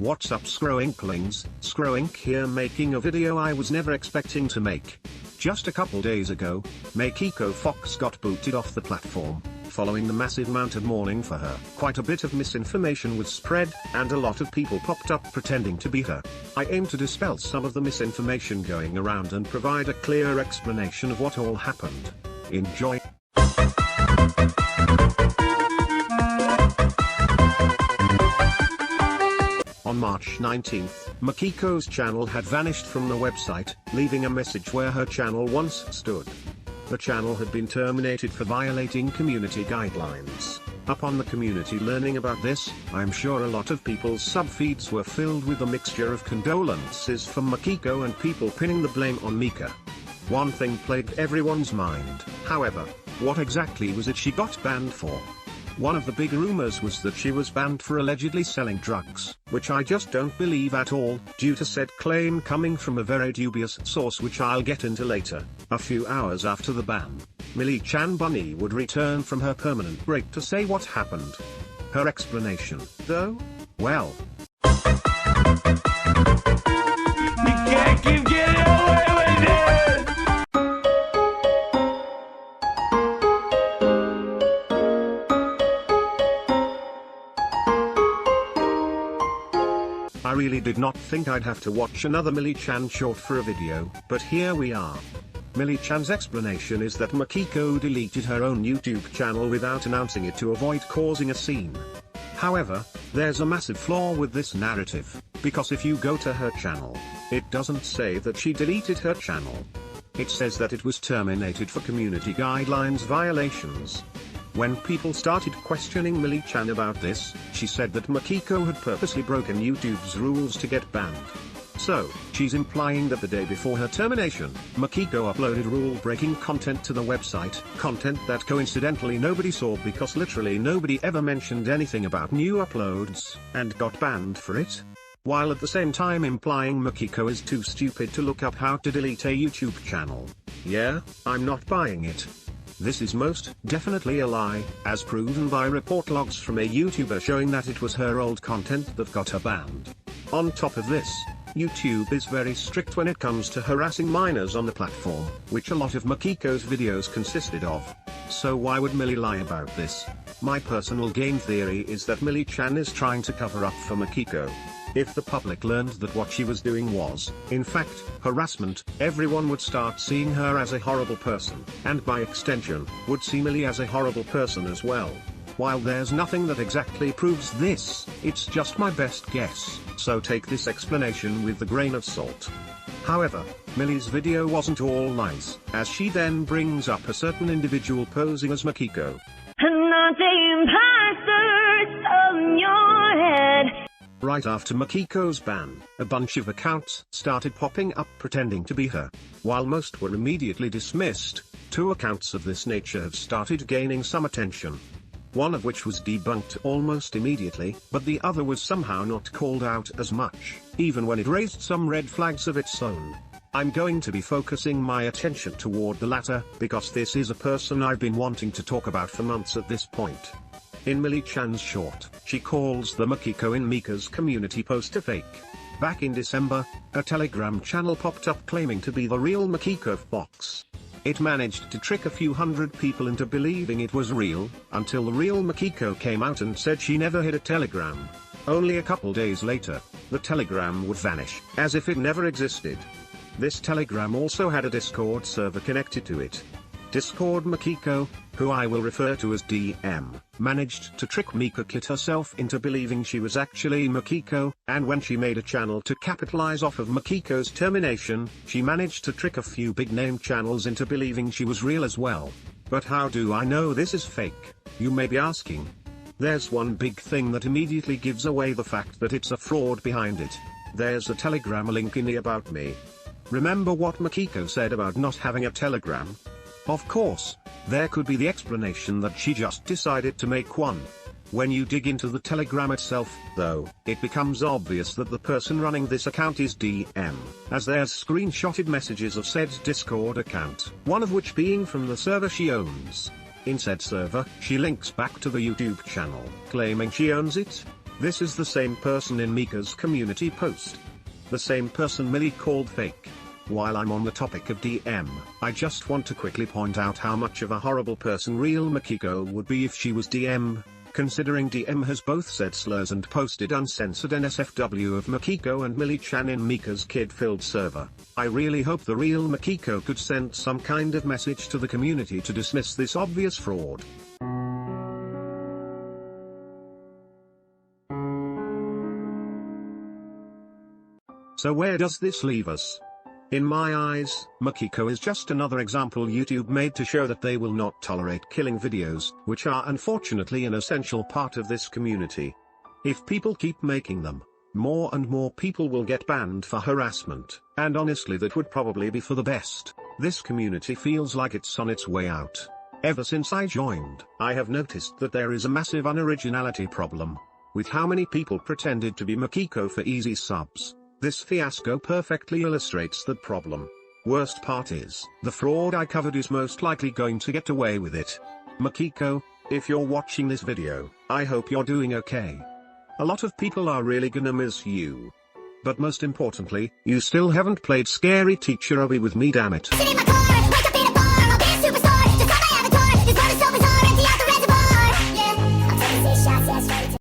What's up Scroinklings, Scroink here making a video I was never expecting to make. Just a couple days ago, Makiko Fox got booted off the platform, following the massive amount of mourning for her. Quite a bit of misinformation was spread, and a lot of people popped up pretending to be her. I aim to dispel some of the misinformation going around and provide a clear explanation of what all happened. Enjoy. On March 19th, Makiko's channel had vanished from the website, leaving a message where her channel once stood. The channel had been terminated for violating community guidelines. Upon the community learning about this, I'm sure a lot of people's subfeeds were filled with a mixture of condolences from Makiko and people pinning the blame on Mika. One thing plagued everyone's mind, however: what exactly was it she got banned for? One of the big rumors was that she was banned for allegedly selling drugs, which I just don't believe at all, due to said claim coming from a very dubious source which I'll get into later. A few hours after the ban, Millie-chan Bunny would return from her permanent break to say what happened. Her explanation, though? Well, You can't keep getting away with this! I really did not think I'd have to watch another Millie-chan short for a video, but here we are. Millie-chan's explanation is that Makiko deleted her own YouTube channel without announcing it to avoid causing a scene. However, there's a massive flaw with this narrative, because if you go to her channel, it doesn't say that she deleted her channel. It says that it was terminated for community guidelines violations. When people started questioning Millie-chan about this, she said that Makiko had purposely broken YouTube's rules to get banned. So, she's implying that the day before her termination, Makiko uploaded rule-breaking content to the website, content that coincidentally nobody saw because literally nobody ever mentioned anything about new uploads, and got banned for it, while at the same time implying Makiko is too stupid to look up how to delete a YouTube channel. Yeah, I'm not buying it. This is most definitely a lie, as proven by report logs from a YouTuber showing that it was her old content that got her banned. On top of this, YouTube is very strict when it comes to harassing minors on the platform, which a lot of Makiko's videos consisted of. So why would Millie lie about this? My personal game theory is that Millie-chan is trying to cover up for Makiko. If the public learned that what she was doing was, in fact, harassment, everyone would start seeing her as a horrible person, and by extension, would see Millie as a horrible person as well. While there's nothing that exactly proves this, it's just my best guess, so take this explanation with a grain of salt. However, Millie's video wasn't all nice, as she then brings up a certain individual posing as Makiko. On your head. Right after Makiko's ban, a bunch of accounts started popping up pretending to be her. While most were immediately dismissed, 2 accounts of this nature have started gaining some attention. One of which was debunked almost immediately, but the other was somehow not called out as much, even when it raised some red flags of its own. I'm going to be focusing my attention toward the latter, because this is a person I've been wanting to talk about for months at this point. In Millie-chan's short, she calls the Makiko in Mika's community post a fake. Back in December, a Telegram channel popped up claiming to be the real Makiko Fox. It managed to trick a few hundred people into believing it was real, until the real Makiko came out and said she never hid a Telegram. Only a couple days later, the Telegram would vanish, as if it never existed. This Telegram also had a Discord server connected to it. Discord Makiko, who I will refer to as DM, managed to trick Mika Kit herself into believing she was actually Makiko, and when she made a channel to capitalize off of Makiko's termination, she managed to trick a few big-name channels into believing she was real as well. But how do I know this is fake, you may be asking? There's one big thing that immediately gives away the fact that it's a fraud behind it. There's a Telegram link in the About Me. Remember what Makiko said about not having a Telegram? Of course, there could be the explanation that she just decided to make one. When you dig into the Telegram itself, though, it becomes obvious that the person running this account is DM, as there's screenshotted messages of said Discord account, one of which being from the server she owns. In said server, she links back to the YouTube channel, claiming she owns it. This is the same person in Mika's community post. The same person Millie called fake. While I'm on the topic of DM, I just want to quickly point out how much of a horrible person real Makiko would be if she was DM, considering DM has both said slurs and posted uncensored NSFW of Makiko and Millie-chan in Mika's kid-filled server. I really hope the real Makiko could send some kind of message to the community to dismiss this obvious fraud. So where does this leave us? In my eyes, Makiko is just another example YouTube made to show that they will not tolerate killing videos, which are unfortunately an essential part of this community. If people keep making them, more and more people will get banned for harassment, and honestly that would probably be for the best. This community feels like it's on its way out. Ever since I joined, I have noticed that there is a massive unoriginality problem with how many people pretended to be Makiko for easy subs. This fiasco perfectly illustrates that problem. Worst part is, the fraud I covered is most likely going to get away with it. Makiko, if you're watching this video, I hope you're doing okay. A lot of people are really gonna miss you. But most importantly, you still haven't played Scary Teacher Obi with me, damn it.